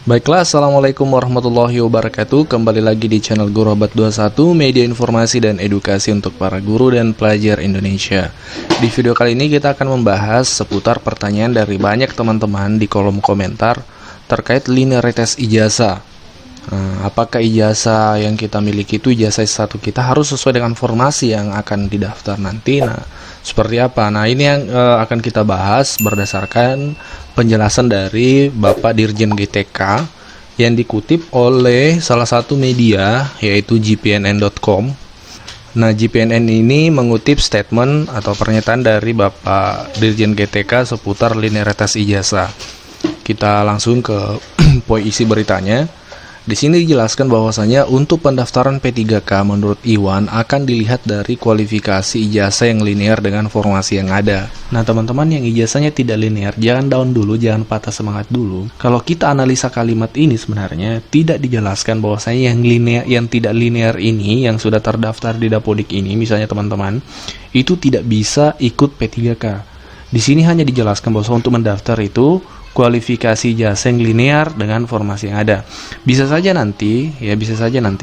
Baiklah, Assalamualaikum warahmatullahi wabarakatuh. Kembali lagi di channel Guru Abad 21, media informasi dan edukasi untuk para guru dan pelajar Indonesia. Di video kali ini kita akan membahas seputar pertanyaan dari banyak teman-teman di kolom komentar terkait linearitas ijazah. Apakah ijazah yang kita miliki itu ijazah S1 kita harus sesuai dengan formasi yang akan didaftar nanti? Seperti apa? Ini yang akan kita bahas berdasarkan penjelasan dari Bapak Dirjen GTK yang dikutip oleh salah satu media yaitu gpnn.com. GPNN ini mengutip statement atau pernyataan dari Bapak Dirjen GTK seputar linearitas ijazah. Kita langsung ke poin isi beritanya. Di sini dijelaskan bahwasanya untuk pendaftaran P3K menurut Iwan akan dilihat dari kualifikasi ijazah yang linear dengan formasi yang ada. Teman-teman yang ijazahnya tidak linear, jangan down dulu, jangan patah semangat dulu. Kalau kita analisa kalimat ini sebenarnya tidak dijelaskan bahwasanya yang tidak linear ini yang sudah terdaftar di Dapodik ini, misalnya teman-teman, itu tidak bisa ikut P3K. Di sini hanya dijelaskan bahwa untuk mendaftar itu kualifikasi jasa yang linear dengan formasi yang ada. Bisa saja nanti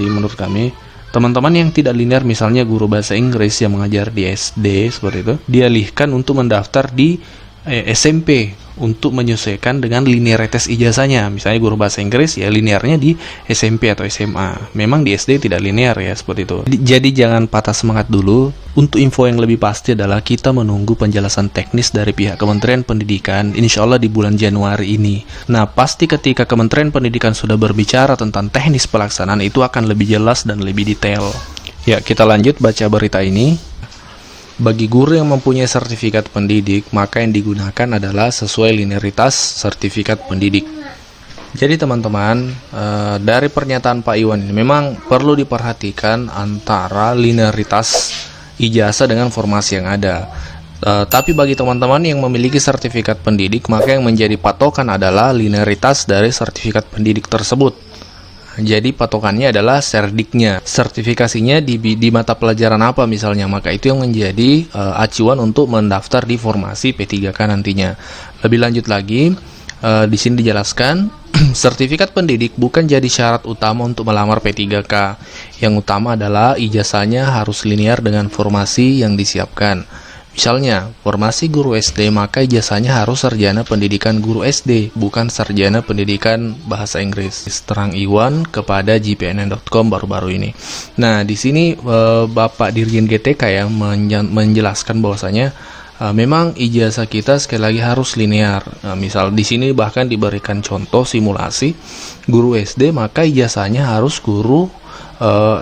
menurut kami teman-teman yang tidak linear, misalnya guru bahasa Inggris yang mengajar di SD seperti itu, dialihkan untuk mendaftar di SMP untuk menyesuaikan dengan linearitas ijazahnya. Misalnya guru bahasa Inggris ya linearnya di SMP atau SMA. Memang di SD tidak linear ya, seperti itu. Jadi jangan patah semangat dulu. Untuk info yang lebih pasti adalah kita menunggu penjelasan teknis dari pihak Kementerian Pendidikan insya Allah di bulan Januari ini. Pasti ketika Kementerian Pendidikan sudah berbicara tentang teknis pelaksanaan itu akan lebih jelas dan lebih detail. Ya, kita lanjut baca berita ini. Bagi guru yang mempunyai sertifikat pendidik, maka yang digunakan adalah sesuai linearitas sertifikat pendidik. Jadi teman-teman, dari pernyataan Pak Iwan ini memang perlu diperhatikan antara linearitas ijazah dengan formasi yang ada. Tapi bagi teman-teman yang memiliki sertifikat pendidik, maka yang menjadi patokan adalah linearitas dari sertifikat pendidik tersebut. Jadi patokannya adalah serdiknya, sertifikasinya di mata pelajaran apa misalnya, maka itu yang menjadi acuan untuk mendaftar di formasi P3K nantinya. Lebih lanjut lagi, di sini dijelaskan sertifikat pendidik bukan jadi syarat utama untuk melamar P3K. Yang utama adalah ijazahnya harus linear dengan formasi yang disiapkan. Misalnya, formasi guru SD, maka ijazahnya harus sarjana pendidikan guru SD, bukan sarjana pendidikan bahasa Inggris. Terang Iwan kepada gpnn.com baru-baru ini. Di sini Bapak Dirjen GTK yang menjelaskan bahwasanya memang ijazah kita sekali lagi harus linear. Misal di sini bahkan diberikan contoh simulasi guru SD, maka ijazahnya harus guru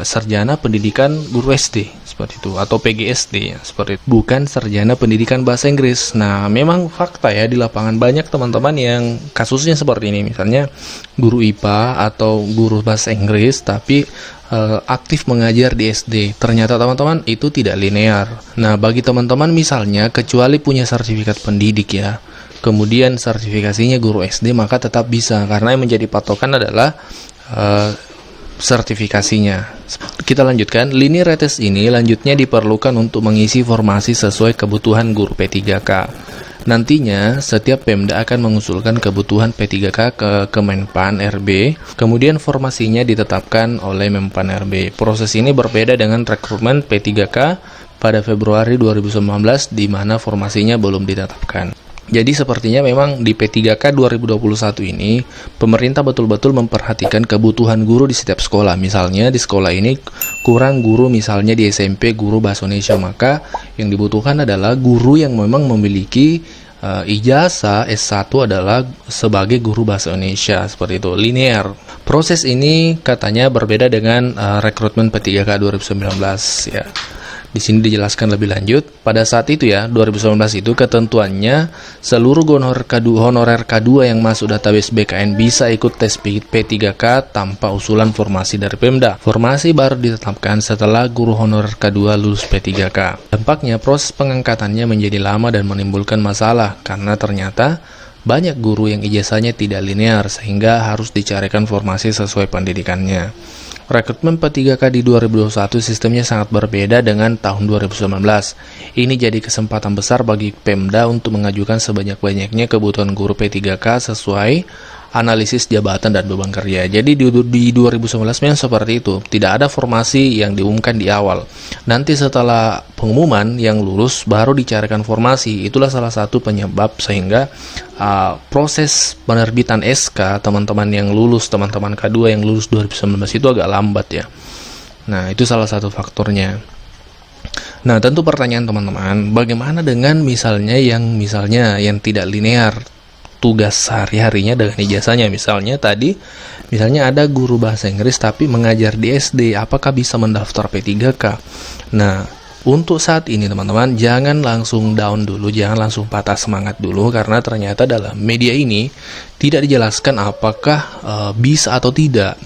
sarjana pendidikan guru SD seperti itu, atau PGSD ya, seperti itu, bukan sarjana pendidikan bahasa Inggris. Memang fakta ya, di lapangan banyak teman-teman yang kasusnya seperti ini, misalnya guru IPA atau guru bahasa Inggris tapi aktif mengajar di SD. Ternyata teman-teman itu tidak linear. Bagi teman-teman misalnya kecuali punya sertifikat pendidik ya, kemudian sertifikasinya guru SD, maka tetap bisa, karena yang menjadi patokan adalah sertifikasinya. Kita lanjutkan, linearitas ini lanjutnya diperlukan untuk mengisi formasi sesuai kebutuhan guru P3K. Nantinya, setiap Pemda akan mengusulkan kebutuhan P3K ke Kemenpan RB, kemudian formasinya ditetapkan oleh Menpan RB. Proses ini berbeda dengan rekrutmen P3K pada Februari 2019, di mana formasinya belum ditetapkan. Jadi sepertinya memang di P3K 2021 ini pemerintah betul-betul memperhatikan kebutuhan guru di setiap sekolah. Misalnya di sekolah ini kurang guru, misalnya di SMP guru bahasa Indonesia, maka yang dibutuhkan adalah guru yang memang memiliki ijazah S1 adalah sebagai guru bahasa Indonesia, seperti itu, linear. Proses ini katanya berbeda dengan rekrutmen P3K 2019 ya. Di sini dijelaskan lebih lanjut, pada saat itu ya, 2019 itu ketentuannya seluruh honorer K2 yang masuk database BKN bisa ikut tes P3K tanpa usulan formasi dari Pemda. Formasi baru ditetapkan setelah guru honorer K2 lulus P3K. Dampaknya proses pengangkatannya menjadi lama dan menimbulkan masalah karena ternyata banyak guru yang ijazahnya tidak linear sehingga harus dicarikan formasi sesuai pendidikannya. Rekrutmen P3K di 2021 sistemnya sangat berbeda dengan tahun 2019. Ini jadi kesempatan besar bagi Pemda untuk mengajukan sebanyak-banyaknya kebutuhan guru P3K sesuai analisis jabatan dan beban kerja. Jadi di 2019 memang seperti itu, tidak ada formasi yang diumumkan di awal. Nanti setelah pengumuman yang lulus baru dicarikan formasi. Itulah salah satu penyebab sehingga proses penerbitan SK teman-teman yang lulus, teman-teman K2 yang lulus 2019 itu agak lambat ya. Nah, itu salah satu faktornya. Nah, tentu pertanyaan teman-teman, bagaimana dengan misalnya yang tidak linear tugas sehari-harinya dengan ijazahnya? Misalnya ada guru bahasa Inggris tapi mengajar di SD, apakah bisa mendaftar P3K? Nah, untuk saat ini teman-teman, jangan langsung down dulu, jangan langsung patah semangat dulu, karena ternyata dalam media ini tidak dijelaskan apakah bisa atau tidak.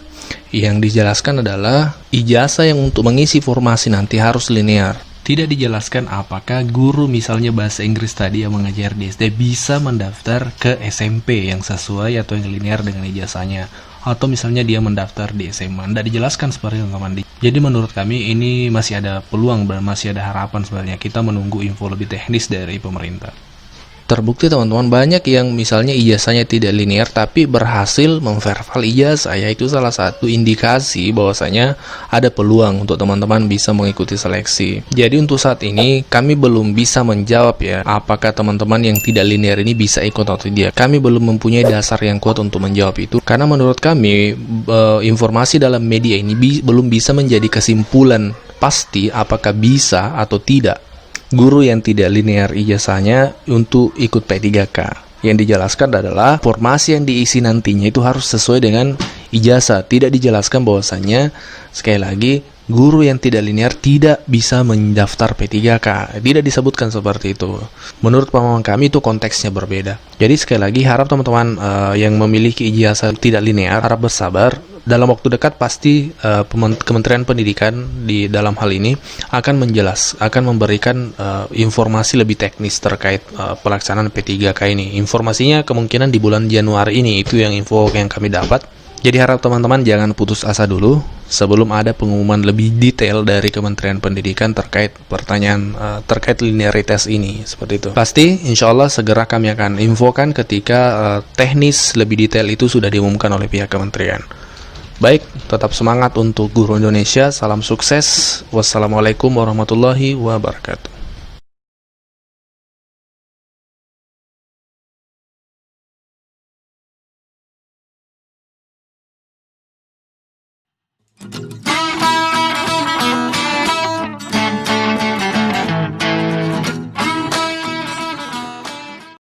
Yang dijelaskan adalah ijazah yang untuk mengisi formasi nanti harus linear. Tidak dijelaskan apakah guru misalnya bahasa Inggris tadi yang mengajar di SD bisa mendaftar ke SMP yang sesuai atau yang linear dengan ijazahnya. Atau misalnya dia mendaftar di SMA. Tidak dijelaskan seperti itu teman-teman. Jadi menurut kami ini masih ada peluang dan masih ada harapan sebenarnya. Kita menunggu info lebih teknis dari pemerintah. Terbukti teman-teman, banyak yang misalnya ijazahnya tidak linear tapi berhasil memverval ijazah, yaitu salah satu indikasi bahwasanya ada peluang untuk teman-teman bisa mengikuti seleksi. Jadi untuk saat ini kami belum bisa menjawab ya apakah teman-teman yang tidak linear ini bisa ikut atau tidak. Kami belum mempunyai dasar yang kuat untuk menjawab itu, karena menurut kami informasi dalam media ini belum bisa menjadi kesimpulan pasti apakah bisa atau tidak guru yang tidak linear ijazahnya untuk ikut P3K. Yang dijelaskan adalah formasi yang diisi nantinya itu harus sesuai dengan ijazah. Tidak dijelaskan bahwasannya, sekali lagi, guru yang tidak linear tidak bisa mendaftar P3K. Tidak disebutkan seperti itu. Menurut pemahaman kami itu konteksnya berbeda. Jadi sekali lagi harap teman-teman yang memiliki ijazah tidak linear harap bersabar. Dalam waktu dekat pasti Kementerian Pendidikan di dalam hal ini akan memberikan informasi lebih teknis terkait pelaksanaan P3K ini. Informasinya kemungkinan di bulan Januari ini, itu yang info yang kami dapat. Jadi harap teman-teman jangan putus asa dulu sebelum ada pengumuman lebih detail dari Kementerian Pendidikan terkait pertanyaan terkait linearitas ini, seperti itu. Pasti insya Allah segera kami akan infokan ketika teknis lebih detail itu sudah diumumkan oleh pihak kementerian. Baik, tetap semangat untuk guru Indonesia, salam sukses. Wassalamualaikum warahmatullahi wabarakatuh.